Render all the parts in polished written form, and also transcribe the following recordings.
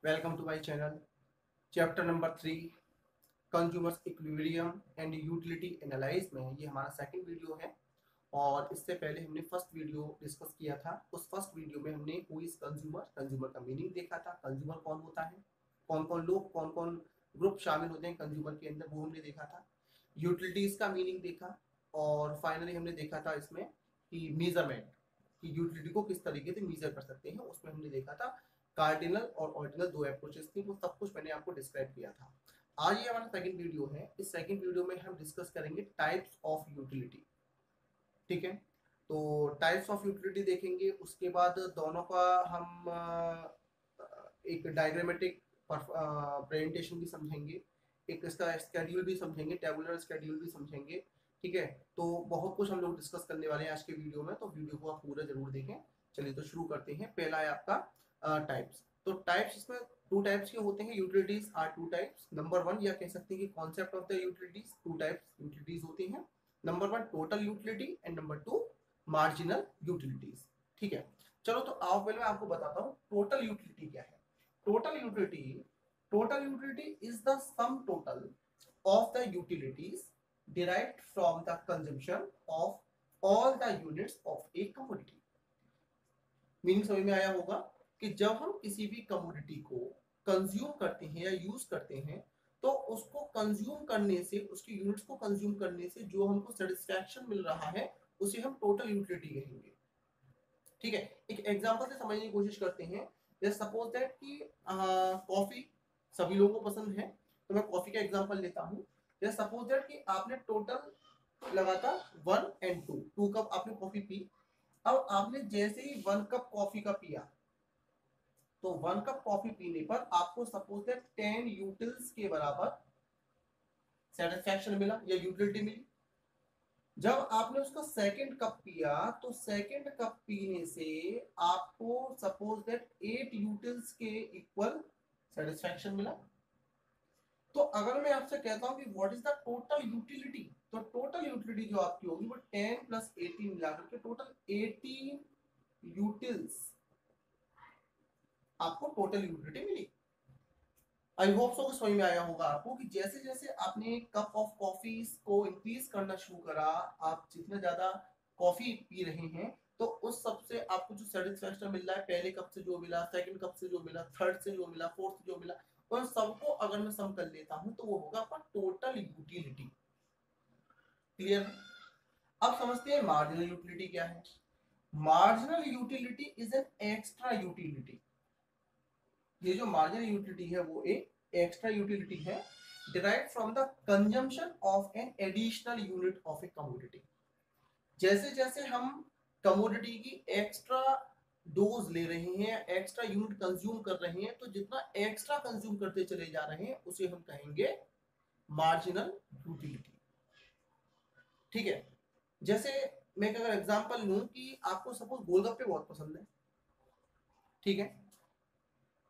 Welcome to my channel. Chapter number 3, consumers equilibrium and utility analyse में ये हमारा second video है। और इससे पहले हमने फर्स्ट वीडियो डिस्कस किया था। उस फर्स्ट वीडियो में हमने हु इज कंज्यूमर, कंज्यूमर का मीनिंग देखा था, कंज्यूमर कौन होता है, कौन कौन लोग, कौन कौन ग्रुप शामिल होते हैं कंज्यूमर के अंदर, वो हमने देखा था। यूटिलिटीज का मीनिंग देखा और फाइनली हमने देखा था इसमें कि मेजरमेंट, कि यूटिलिटी को किस तरीके से मेजर कर सकते हैं। उसमें हमने देखा था कार्डिनल और ऑर्डिनल दो अप्रोचेस थी, वो सब कुछ मैंने आपको डिस्क्राइब किया था। आज ये हमारा सेकंड वीडियो है। इस सेकंड वीडियो में हम डिस्कस करेंगे टाइप्स ऑफ यूटिलिटी। ठीक है, तो टाइप्स ऑफ यूटिलिटी देखेंगे, उसके बाद दोनों का हम एक डायग्रामेटिक प्रेजेंटेशन भी समझेंगे, एक इसका स्केड्यूल भी समझेंगे, टेबुलर स्केड्यूल भी समझेंगे। ठीक है, तो बहुत कुछ हम लोग डिस्कस करने वाले हैं आज के वीडियो में, तो वीडियो को आप पूरा जरूर देखें। चलिए तो शुरू करते हैं। पहला है आपका टाइप्स। तो टाइप्स इसमें टू टाइप्स के होते हैं। Utilities are two types. Number one, या कह सकते हैं कि concept of the utilities, two types utilities होती हैं। Number one total utility and number two marginal utilities. ठीक है, चलो तो आओ पहले मैं आपको बताता हूँ टोटल यूटिलिटी क्या है। Total utility, total utility is the sum total of the utilities derived from the consumption of all the units of a commodity। Meaning समझ में आया होगा कि जब हम किसी भी कमोडिटी को कंज्यूम करते हैं या यूज करते हैं, तो उसको कंज्यूम करने से, उसकी यूनिट्स को कंज्यूम करने से जो हमको सेटिस्फैक्शन मिल रहा है, उसे हम टोटल यूटिलिटी कहेंगे। ठीक है, एक एग्जांपल से समझने की कोशिश करते हैं। जैसे सपोज दैट कि कॉफी सभी लोगों को पसंद है, तो मैं कॉफी का एग्जांपल लेता हूँ। जैसे सपोज दैट कि आपने टोटल लगाता 1 और 2, 2 कप आपने कॉफी पी। अब आपने जैसे ही 1 कप कॉफी का पिया, तो 1 कप कॉफी पीने पर आपको सपोज दैट 10 यूटिल्स के बराबर सेटिस्फैक्शन मिला या यूटिलिटी मिली। जब आपने उसका सेकंड कप पिया, तो सेकंड कप पीने से आपको सपोज दैट 8 यूटिल्स के इक्वल सेटिस्फैक्शन मिला। तो अगर मैं आपसे कहता हूं कि what is the total utility, तो टोटल यूटिलिटी जो आपकी होगी वो 10 प्लस 18 मिलाकर के टोटल 18 यूटिल्स आपको टोटल यूटिलिटी मिली। आई होप सो समझ में आया होगा आपको कि जैसे जैसे आपने कप ऑफ कॉफी को इंक्रीज करना शुरू करा, आप जितना ज्यादा कॉफी पी रहे हैं, तो उस सबसे आपको जो सेटिस्फैक्शन मिल रहा है, पहले कप से जो मिला, सेकंड कप से जो मिला, थर्ड से जो मिला, फोर्थ से जो मिला, उन सबको अगर मैं सम कर लेता हूं तो वो होगा आपका टोटल यूटिलिटी। क्लियर? अब समझते हैं मार्जिनल यूटिलिटी क्या है। Marginal utility is an extra utility. ये जो मार्जिनल यूटिलिटी है वो एक एक्स्ट्रा यूटिलिटी है, derived from the consumption of an additional unit of a commodity। जैसे जैसे हम कमोडिटी की एक्स्ट्रा डोज ले रहे हैं, एक्स्ट्रा यूनिट कंज्यूम कर रहे हैं, तो जितना एक्स्ट्रा कंज्यूम करते चले जा रहे हैं उसे हम कहेंगे मार्जिनल यूटिलिटी। ठीक है, जैसे मैं अगर एग्जांपल लूं कि आपको सपोज गोलगप्पे बहुत पसंद है। ठीक है,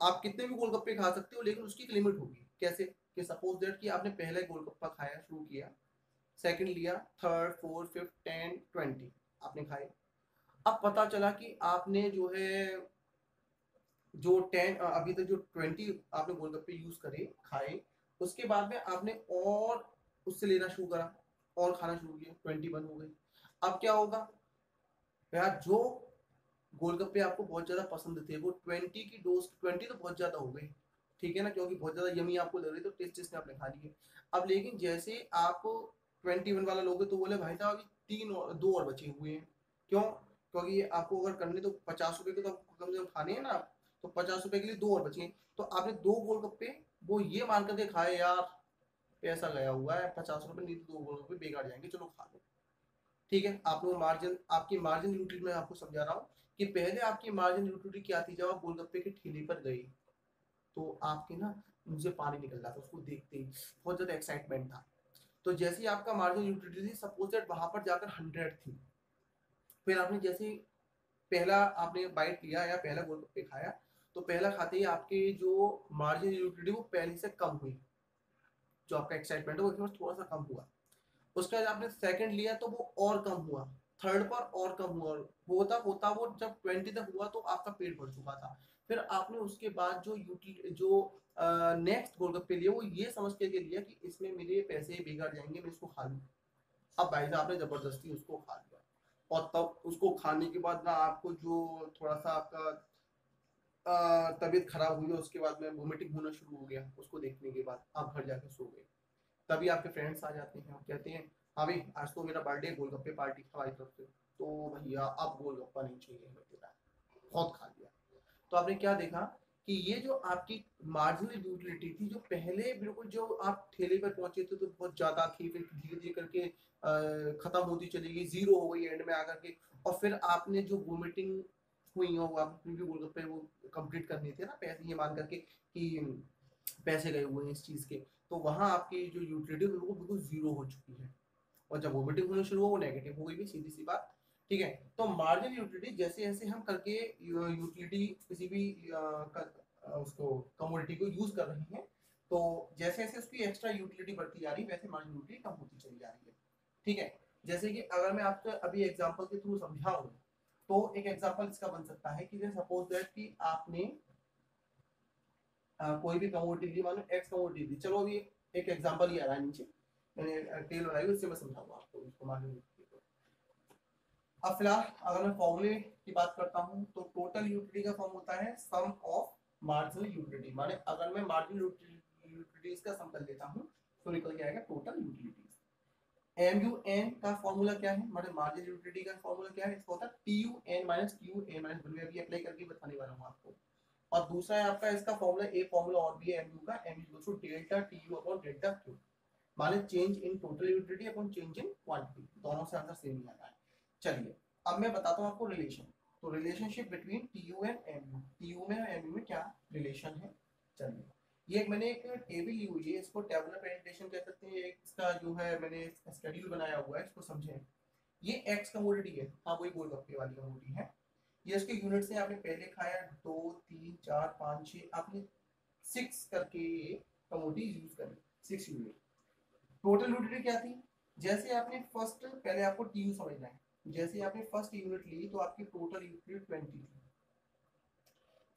आप कितने भी गोलगप्पे खा सकते हो, लेकिन उसकी एक लिमिट होगी। कैसे? कि सपोज दैट कि आपने पहले गोलगप्पा खाया शुरू किया, सेकंड लिया, थर्ड, फोर्थ, फिफ्थ, 10, 20 आपने खाए। अब पता चला कि आपने जो है जो 10 अभी तक जो 20 आपने गोलगप्पे यूज करे, खाए, उसके बाद में आपने और उससे लेना शुरू करा और खाना शुरू किया, 21 हो गए। अब क्या होगा यार, जो गोलगप्पे आपको बहुत ज्यादा पसंद थे, वो 20 की डोज, 20 तो बहुत ज्यादा हो गई, ठीक है ना, क्योंकि बहुत ज्यादा यमी आपको लग रही, तो टेस्ट टेस्ट में आपने खा लिए। अब लेकिन जैसे आप 21 वाला लोगे, तो बोले भाई साहब अभी 2 और बचे हुए हैं। क्यों? क्योंकि आपको अगर करने तो 50 रुपए के तो कम से कम खाने हैं ना, तो 50 रुपए के लिए 2 और बचे हैं। तो आपने 2 गोलगप्पे वो ये मान करके खाए, यार पैसा गया हुआ है 50 रुपए, नहीं तो 2 गोलगप्पे बेकार जाएंगे, चलो खा लो। ठीक है, आप लोग मार्जिन, आपकी मार्जिन यूटिलिटी में आपको समझा रहा हूँ कि पहले आपकी मार्जिन यूटिलिटी क्या थी। जब आप गोलगप्पे के ठेले पर गए, तो आपके ना मुंह से पानी निकल रहा था उसको देखते ही, बहुत ज्यादा एक्साइटमेंट था। तो जैसे ही आपका मार्जिन यूटिलिटी थी, सपोज दैट वहां पर जाकर 100 थी, फिर आपने जैसे ही पहला आपने बाइट लिया या पहला गोलगप्पे खाया, तो पहला खाते ही आपके जो मार्जिन यूटिलिटी वो पहले से कम हुई, जो आपका एक्साइटमेंट है वो थोड़ा सा कम हुआ। उसके बाद आपने सेकंड लिया तो वो और कम हुआ, थर्ड पर और कम हुआ, होता होता वो जब 20 तक हुआ तो आपका पेट भर चुका था। फिर आपने उसके बाद जो नेक्स्ट गोलगप्पे लिए वो ये समझ के लिया कि इसमें मेरे पैसे बिगड़ जाएंगे, मैं इसको खा लूँ। अब भाई साहब ने जबरदस्ती उसको खा लिया, और तब उसको खाने के बाद ना आपको जो थोड़ा सा आपका तबीयत खराब हुई, और उसके बाद में वोमिटिंग होना शुरू हो गया, उसको देखने के बाद आप घर जाके सो गए। तभी आपके फ्रेंड्स आ जाते हैं और कहते हैं हाँ भाई आज तो मेरा बर्थडे, गोलगप्पे पार्टी हमारी तरफ से, तो भैया अब गोलगप्पा नहीं चाहिए हमें तेरा, बहुत खा लिया। तो आपने क्या देखा कि ये जो आपकी मार्जिनल यूटिलिटी थी, जो पहले बिल्कुल जो आप ठेले पर पहुंचे थे तो बहुत ज्यादा थी, फिर धीरे धीरे करके खत्म होती चली गई, जीरो हो गई एंड में आकर के, और फिर आपने जो वोमिटिंग हुई हो, आप भी गोलगप्पे वो कंप्लीट करने थे ना पैसे ये मान करके कि पैसे गए हुए हैं इस चीज के, तो वहां आपकी जो यूटिलिटी बिल्कुल बिल्कुल जीरो हो चुकी है, और जब वोमिटिंग होना शुरू हो वो नेगेटिव हो गई भी, सीधी सी बात। ठीक है, तो मार्जिनल यूटिलिटी जैसे जैसे हम करके यूटिलिटी किसी भी उसको कमोडिटी को यूज कर रहे हैं, तो जैसे जैसे उसकी एक्स्ट्रा यूटिलिटी बढ़ती जा रही है वैसे मार्जिनल यूटिलिटी कम होती चली जा रही है। ठीक है, जैसे कि अगर मैं आपको अभी एग्जांपल के थ्रू समझाऊं, तो एक एग्जांपल इसका बन सकता है कि सपोज दैट कि आपने कोई भी कमोडिटी ली, मानो एक्स कमोडिटी दी, चलो अभी एक एग्जांपल ही आ रहा है नीचे, मैंने टेल बनाई उससे मैं समझाऊंगा आपको इसको मार्जिनल। अब फिलहाल अगर मैं फॉर्मूले की बात करता हूं, तो टोटल यूटिलिटी का फॉर्म होता है सम ऑफ मार्जिनल यूटिलिटी, माने अगर मैं मार्जिनल यूटिलिटीज का सम कर लेता हूं तो निकल के आएगा टोटल यूटिलिटीज। एमयूएन का फॉर्मूला क्या है, मतलब मार्जिनल यूटिलिटी का फॉर्मूला क्या है, इसका होता है टीयूएन माइनस क्यूएन माइनस वन, अभी अप्लाई करके बताने वाला हूं आपको। और दूसरा है आपका इसका फॉर्मूला, एक फॉर्मूला और भी है एमयू का, M equals to delta TU upon delta Q, माने change in total utility upon change in quantity, दोनों से आंसर सेम ही आता है। चलिए अब मैं बताता हूँ आपको रिलेशन, तो relationship between TU and MU, TU में और एमयू में क्या रिलेशन है। चलिए ये मैंने एक टेबल ली हुई है, इसको टेबुलर प्रेजेंटेशन कह सकते हैं, इसका जो है मैंने शेड्यूल बनाया हुआ है, इसको समझें। ये एक्स कमोडिटी है, हाँ वही गोलगप्पे वाली कमोडिटी है, ये इसके यूनिट से आपने पहले खाया 2 3 4 5 6, आपने 6 करके कमोडिटी यूज करी, 6 यूनिट। टोटल यूटिलिटी क्या थी, जैसे आपने फर्स्ट, पहले आपको टीयू समझना है, जैसे आपने फर्स्ट यूनिट ली तो आपकी टोटल यूटिलिटी 20 थी,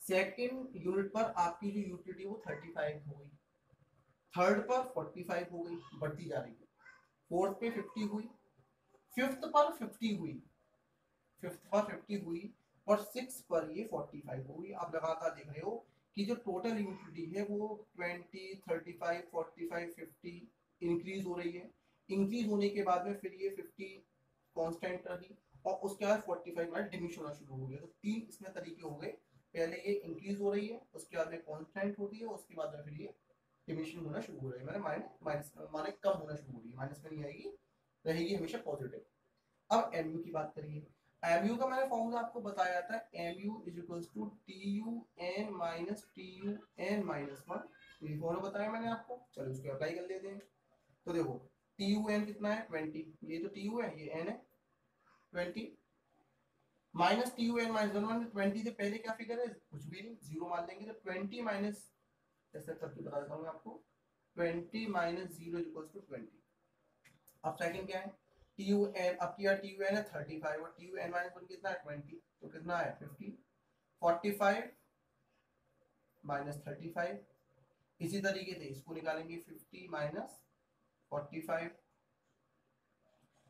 सेकंड यूनिट पर आपकी जो यूटिलिटी वो 35 हो गई, थर्ड पर 45 हो गई, बढ़ती जा रही है, फोर्थ पे 50 हुई, फिफ्थ पर 50 हुई, फिफ्थ पर 50 हुई, और सिक्स पर ये 45 हो गई। आप लगातार देख रहे हो कि जो टोटल यूटिलिटी है वो 20 35 45 50 इंक्रीज हो रही है, इंक्रीज होने के बाद में फिर ये 50 कांस्टेंट रही, और उसके बाद 45 में डिमिनिश होना शुरू हो गया। तो तीन इसमें तरीके हो गए, पहले ये इंक्रीज हो रही है, उसके बाद में कांस्टेंट होती है, उसके बाद में फिर ये डिमिनिशिंग होना शुरू हो रही है, मैंने माइनस माने कम होना शुरू हो रही है, माइनस में नहीं आएगी, रहेगी हमेशा पॉजिटिव। अब एमयू की बात करिए, एमयू का मैंने फॉर्मूला आपको बताया था, MU is equals to TU n minus TU n minus one, ये फॉर्मूला बताया मैंने आपको, चलो उसको अप्लाई कर लेते हैं। तो देखो टीयू एन कितना है 20, ये तो टीयू है, ये एन है 20, minus TU n minus one, 20 से पहले क्या फिगर है, कुछ भी नहीं, जीरो मान लेंगे, तो 20 माइनस, ऐसे करके बता देता हूँ मैं आपको, 20 माइनस जीरो इक्वल्स टू 20। अब सेकंड क्या है, टीयू एन, अब किया टीयू एन है 35 और टीयू एन माइनस वन कितना है 20, तो कितना है 50, 45 माइनस 35, इसी तरीके से इसको निकालेंगे 50 माइनस 45,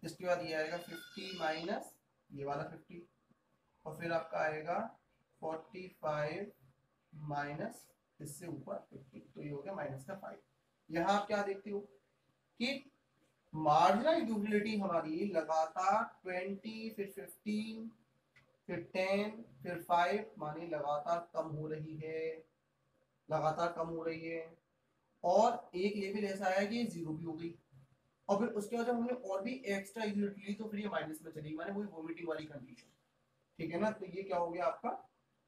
इसके बाद ये आएगा 50 माइनस ये वाला 50, और फिर आपका आएगा 45 माइनस इससे ऊपर 50, तो ये हो गया माइनस का 5। यहाँ आप क्या देखते हो कि मार्जिनल यूटिलिटी हमारी लगातार 20 फिर 15 फिर 10 फिर 5 माने लगातार कम हो रही है, लगातार कम हो रही है, और एक लेवल ऐसा आया कि ये जीरो भी हो गई, और फिर उसके बाद जब हमने और भी एक्स्ट्रा यूनिट ली तो फिर ये माइनस में चली गई, माने वही वोमिटिंग वाली कंडीशन। ठीक है ना, तो ये क्या हो गया आपका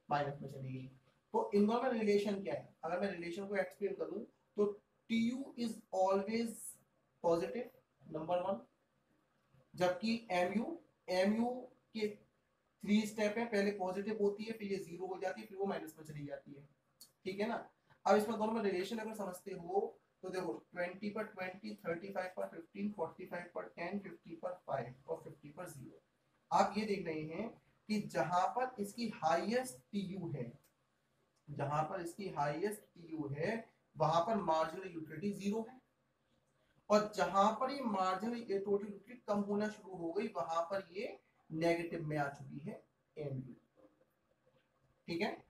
माइनस में चली गई। तो इन दोनों में रिलेशन क्या है, अगर मैं रिलेशन को एक्सप्लेन करूं, तो TU is always positive, number one, जबकि एमयू, एमयू के 3 स्टेप है, पहले पॉजिटिव होती है, फिर ये जीरो हो जाती है, फिर वो माइनस में चली जाती है। ठीक है ना, अब इसमें दोनों में रिलेशन अगर समझते हो तो देखो 20 पर 20, 35 पर 15, 45 पर 10, 50 पर 5 और 50 पर 0। आप ये देख रहे हैं कि जहां पर इसकी हाईएस्ट टीयू है जहां पर इसकी हाईएस्ट टीयू है वहां पर मार्जिनल यूटिलिटी 0 है, और जहां पर ये मार्जिनल टोटल यूटिलिटी कम होना शुरू हो गई वहां पर ये नेगेटिव में आ चुकी है एमयू। ठीक है,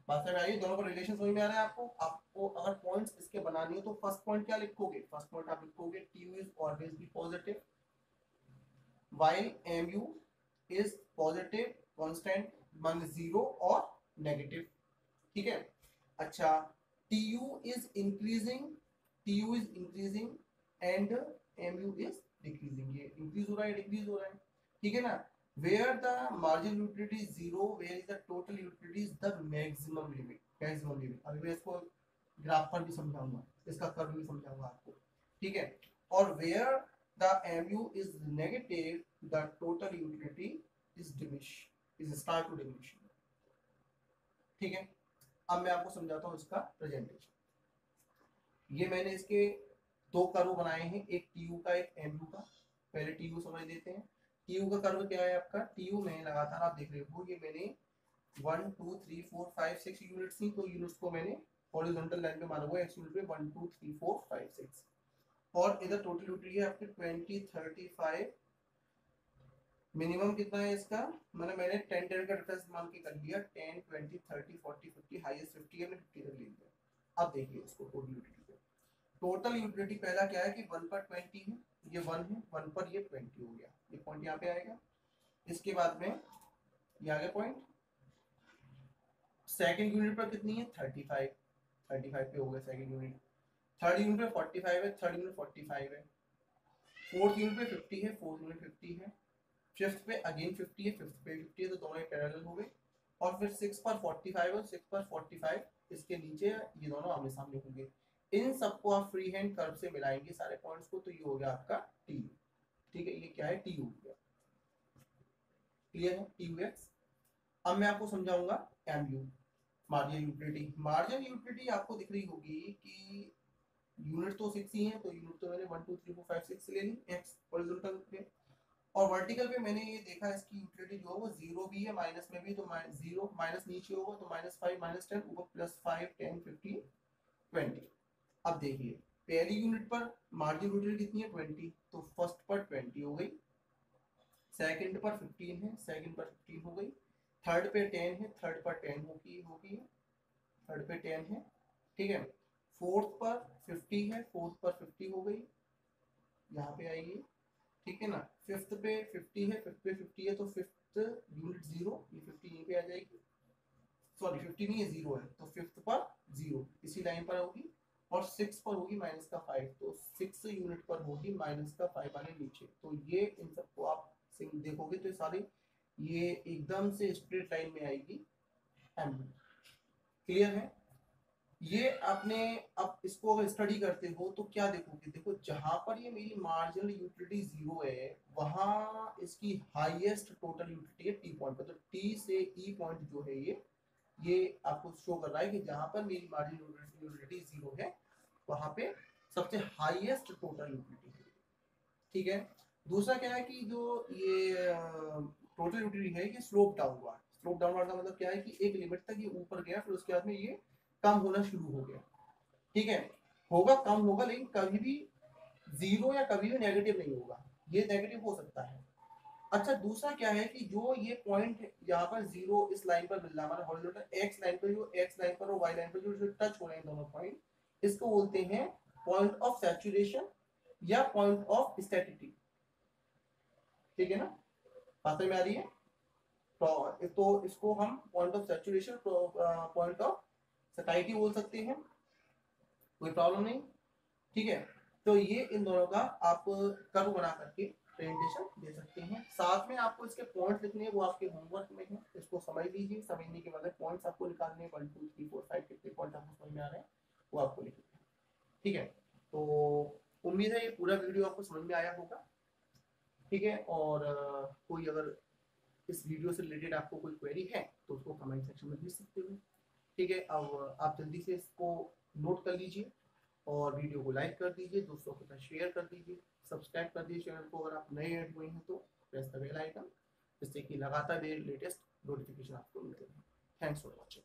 बात समझ आई? दोनों का रिलेशन समझ में आ रहा है आपको? आपको अगर पॉइंट्स इसके बनानी है तो फर्स्ट पॉइंट क्या लिखोगे? फर्स्ट पॉइंट आप लिखोगे TU is always be positive while MU is positive constant मान 0 और नेगेटिव। ठीक है, अच्छा, TU is increasing and mu is decreasing, ये इंक्रीज हो रहा है डिक्रीज हो रहा है। ठीक है ना, where the marginal utility is 0, where is the total utility is the maximum limit। अभी मैं इसको ग्राफ पर भी समझाऊंगा, इसका कर्व भी समझाऊंगा आपको। ठीक है, और where the mu is negative, the total utility is start to diminish। ठीक है, अब मैं आपको समझाता हूँ इसका प्रेजेंटेशन। ये मैंने इसके दो कर्व बनाए हैं, एक टीयू का एक एमयू का। पहले टीयू समझ लेते हैं। टीयू का कर्व क्या है आपका? टीयू में लगातार आप देख रहे हो ये मैंने 1 2 3 4 5 6 यूनिट्स थी, तो यूनिट्स को मैंने हॉरिजॉन्टल लाइन पे माना हुआ है, एक्स यूनिट पे 1 2 3 4 5 6, और इधर टोटल यूनिट है आपके 20 35। मिनिमम कितना है इसका? मैंने 10 10 का डिफरेंस मान के कर लिया, 10 20 30 40 50, हाईएस्ट 50 है, मैंने 50 तक ले लिया। अब देखिए इसको टोटल यूटिलिटी को। टोटल यूटिलिटी पहला क्या है कि 1 पर 20 है, ये 1 है, 1 पर ये 20 हो गया, ये पॉइंट यहाँ पे आएगा। इसके बाद में ये आ गया पॉइंट। सेकंड यूनिट पर कितनी है? 35 35 पे हो गया सेकंड यूनिट। थर्ड यूनिट पे 45 है, थर्ड यूनिट 45 है। फोर्थ यूनिट पे 50 है, फोर्थ यूनिट 50 है। फिफ्थ पे अगेन 50 है, फिफ्थ पे 50 है, तो दोनों पैरेलल हो गए। और फिर 6 पर 45 और 6 पर 45 इसके नीचे ये दोनों आमने सामने होंगे। इन सबको आप फ्री हैंड कर्व से मिलाएंगे सारे पॉइंट्स को, तो ये हो गया आपका टी। ठीक है, ये क्या है? टी हो गया। क्लियर है? T x. अब मैं आपको समझाऊंगा MU, marginal utility. Marginal utility आपको दिख रही होगी कि यूनिट तो 6 ही है, तो यूनिट तो मैंने 1 2 3 4 5 6 ले ली एक्स हॉरिजॉन्टल पे, और वर्टिकल पे मैंने ये देखा इसकी यूटिलिटी जो है वो 0 भी है, माइनस में भी, तो 0 माइनस नीचे होगा तो -5 -10, ऊपर +5 10 15 20। अब देखिए पहली यूनिट पर मार्जिन यूटिलिटी कितनी है? 20, तो फर्स्ट पर 20 हो गई, सेकंड पर 15 है, सेकंड पर 15 हो गई, थर्ड पे 10 है, थर्ड पर 10 होगी, थर्ड पे 10 है। ठीक है, फोर्थ पर 50 है, फोर्थ पर 50 हो गई, यहाँ पे आएगी। ठीक है ना, फिफ्थ पे 50 है, फिफ्थ पे 50 है, तो फिफ्थ यूनिट 0, ये 50 यहीं पे आ जाएगी, सॉरी 50 नहीं है 0 है, तो फिफ्थ पर 0 इसी लाइन पर होगी, और 6 पर होगी -5, तो 6 यूनिट पर होगी -5 वाले नीचे। तो ये इन सबको आप देखोगे तो सारे ये एकदम से स्ट्रेट लाइन में आएगी एम। क्लियर है? ये आपने अब इसको अगर स्टडी करते हो तो क्या देखोगे? देखो जहां पर ये मेरी मार्जिनल यूटिलिटी 0 है वहां इसकी हाईएस्ट टोटल यूटिलिटी है टी पॉइंट पर, तो टी से ई पॉइंट जो है ये आपको शो कर रहा है कि जहां पर मेरी मार्जिनल यूटिलिटी 0 है वहां पे सबसे हाईएस्ट टोटल यूटिलिटी है। ठीक है, दूसरा क्या है कि जो ये टोटल यूटिलिटी है ये स्लोप डाउनवर्ड। स्लोप डाउनवर्ड का मतलब क्या है कि एक लिमिट तक ये ऊपर गया, फिर उसके बाद में ये कम होना शुरू हो गया। ठीक है, होगा कम होगा, लेकिन कभी भी 0 या कभी भी नेगेटिव नहीं होगा, ये नेगेटिव हो सकता है। अच्छा, दूसरा क्या है कि जो ये पॉइंट यहाँ पर 0 इस लाइन पर मिल रहा है, हमारा हॉरिजॉन्टल एक्स लाइन पर, जो एक्स लाइन पर और वाई लाइन पर जो टच हो रहे हैं दोनों पॉइंट, इसको बोलते हैं पॉइंट ऑफ सैचुरेशन या पॉइंट ऑफ स्टैटिटी। ठीक है ना, बात में आ रही है? तो इसको हम point of saturation, point of satiety बोल सकते हैं, कोई प्रॉब्लम नहीं। ठीक है, तो ये इन दोनों का आप कर्व बना करके प्रेजेंटेशन दे सकते हैं। साथ में आपको इसके पॉइंट्स लिखने हैं, वो आपके होमवर्क में है, इसको समझ लीजिए। समझने के बाद पॉइंट्स आपको निकालने हैं, 1 2 3 4 5 कितने पॉइंट आपको समझ में आ रहे हैं वो आपको लिखने हैं। ठीक है, तो उम्मीद है ये पूरा वीडियो आपको समझ में आया होगा। ठीक है, और कोई अगर इस वीडियो से रिलेटेड आपको कोई क्वेरी है तो उसको कमेंट सेक्शन में भेज सकते हो। ठीक है, अब आप जल्दी से इसको नोट कर लीजिए और वीडियो को लाइक कर दीजिए, दोस्तों के साथ शेयर कर दीजिए, सब्सक्राइब कर दीजिए चैनल को अगर आप नए ऐड हुए हैं तो, प्रेस द बेल आइकन, जिससे कि लगातार मेरे लेटेस्ट नोटिफिकेशन आपको मिलते हैं। Thanks for watching.